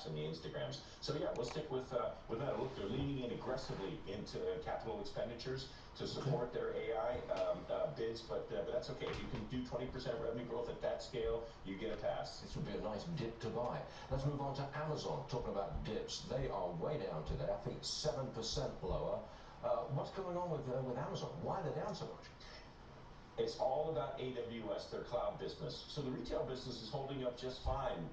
Snapchats and the Instagrams. So yeah, we'll stick with Meta. Look, they're leaning in aggressively into capital expenditures to support their AI bids, but that's okay. If you can do 20% revenue growth at that scale, you get a pass. This would be a nice dip to buy. Let's move on to Amazon. Talking about dips, they are way down today. I think 7% lower. What's going on with Amazon? Why are they down so much? It's all about AWS, their cloud business. So the retail business is holding up just fine.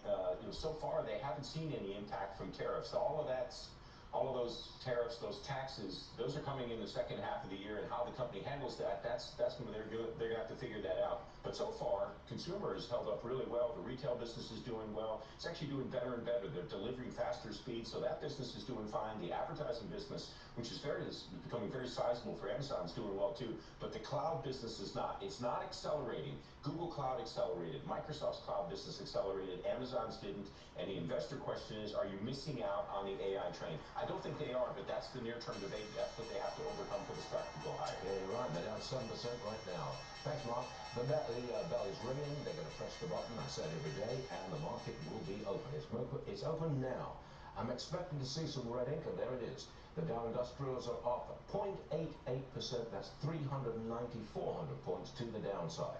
So far they haven't seen any impact from tariffs. All of those tariffs, those taxes, those are coming in the second half of the year, and how the company handles that's when they're gonna have to figure that out. But so far, consumer has held up really well. The retail business is doing well. It's actually doing better and better. They're delivering faster speeds, so that business is doing fine. The advertising business, which is becoming very sizable for Amazon, is doing well too. But the cloud business is not. It's not accelerating. Google Cloud accelerated. Microsoft's cloud business accelerated. Amazon's didn't. And the investor question is, are you missing out on the AI train? I don't think they are, but that's the near-term debate. That's what they have to overcome for the stock to go higher. Yeah, you're right. They're down 7% right now. Thanks, Mark. The bell is ringing. They're going to press the button. I say it every day, and the market will be open. It's open now. I'm expecting to see some red ink, and there it is. The Dow Industrials are up 0.88%. That's 390, 400 points to the downside.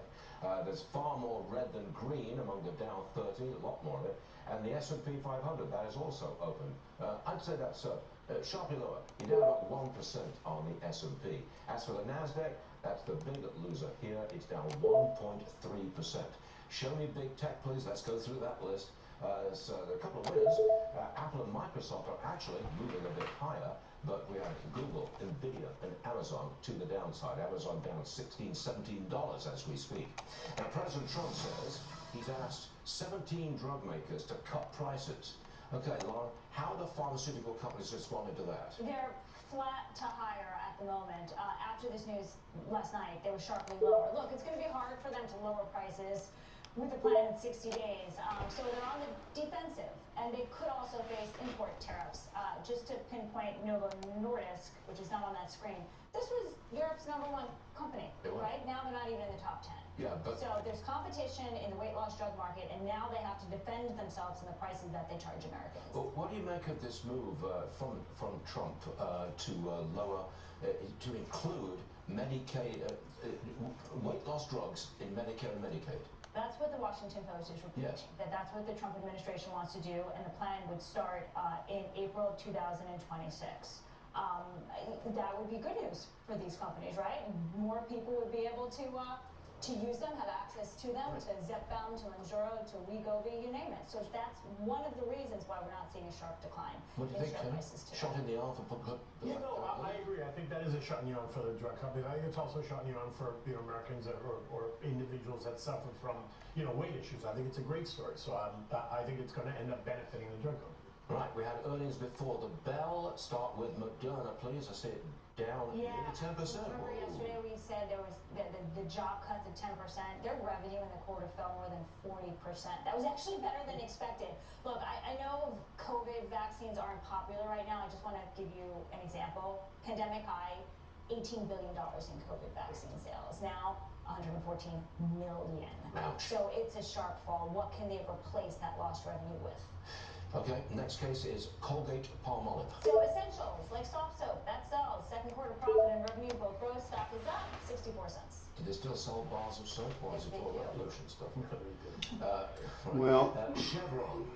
There's far more red than green among the Dow 30, a lot more of it. And the S&P 500, that is also open. I'd say that's sharply lower. You're down about 1% on the S&P. As for the NASDAQ, that's the big loser here. It's down 1.3%. Show me big tech, please. Let's go through that list. There are a couple of winners. Apple and Microsoft are actually moving a bit higher, but we have Google, Nvidia, and Amazon to the downside. Amazon down $16, $17 as we speak. Now, President Trump says he's asked 17 drug makers to cut prices. Okay, Lauren, how are the pharmaceutical companies responding to that? They're flat to higher at the moment. After this news last night, they were sharply lower. Look, it's going to be hard for them to lower prices with a plan in 60 days. So they're on the defensive, and they could also face import tariffs. Just to pinpoint Novo Nordisk, which is not on that screen, this was Europe's #1 company, right? Now they're not even in the top 10. Yeah, but so there's competition in the weight loss drug market, and now they have to defend themselves in the prices that they charge Americans. Well, what do you make of this move from Trump to lower, to include Medicaid, weight loss drugs in Medicare and Medicaid? That's what the Washington Post is reporting. Yes. That's what the Trump administration wants to do, and the plan would start in April of 2026. That would be good news for these companies, right? More people would be able to use them, have access to them, to Zepbound, to Mounjaro, to Wegovy, you name it. So that's one of the reasons why we're not seeing a sharp decline in share prices today. Shot in the arm for Yeah, no, I agree. I think that is a shot in the arm for the drug companies. I think it's also a shot in the arm for Americans or individuals that suffer from weight issues. I think it's a great story. So I think it's going to end up benefiting the drug companies. Right, we had earnings before the bell. Start with Moderna, please. I see it down nearly 10%. Remember yesterday we said there was the job cuts of 10%. Their revenue in the quarter fell more than 40%. That was actually better than expected. Look, I know COVID vaccines aren't popular right now. I just want to give you an example. Pandemic high, $18 billion in COVID vaccine sales. Now, 114 million. Ouch. So it's a sharp fall. What can they replace that lost revenue with? Okay, next case is Colgate-Palmolive. So essentials like soft soap, that sells. Second quarter profit and revenue both rose. Stock is up 64 cents. Do they still sell bars of soap, or is it all that lotion stuff? Chevron,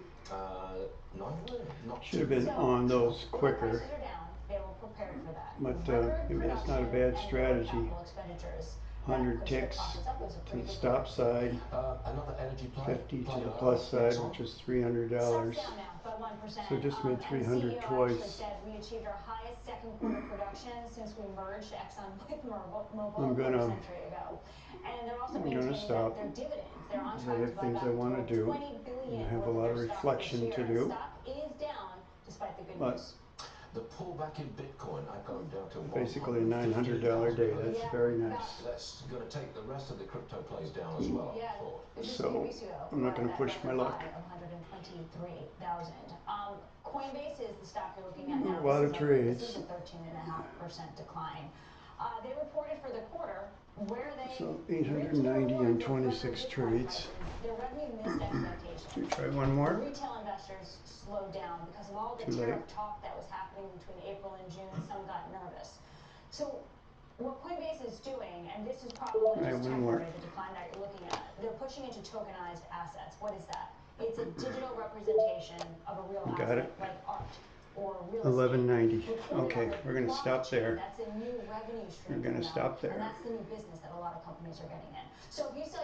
not should have been on those quicker. Prices are down. They were prepared for that. But maybe that's not a bad strategy. 100 ticks to the stop side, another energy play. 50 to the plus side, which is $300. So just made 300 twice. We achieved our highest second quarter production since we merged Exxon with Mobil I'm gonna And they're also maintaining stop. their dividends. They're on track Other to buy things back I want to do. $20 billion I have a lot of reflection to do. Stock is down despite the good news. The pullback in Bitcoin, I've got them down to basically a $900 day. That's very nice. That's going to take the rest of the crypto plays down as well. Yeah. So I'm not going to push my luck. 123,000. Coinbase is the stock you're looking at now. A lot of trades. This is a 13.5% decline. They reported for the quarter where they so 890 on 26 trades. Their revenue missed expectations. Should we try one more? Retail investors investors slowed down because of all the Too late. tariff talk that was happening between April and June. Some got nervous. So what Coinbase is doing, and this is probably Right, just one more. temporary, the decline that you're looking at, they're pushing into tokenized assets. What is that? It's a digital representation of a real Got asset, it. like art or real estate. 1190. Recorded Okay, on the we're going to stop blockchain. there. That's a new revenue stream. We're gonna for them, stop there. And that's the new business that a lot of companies are getting in. So if you sell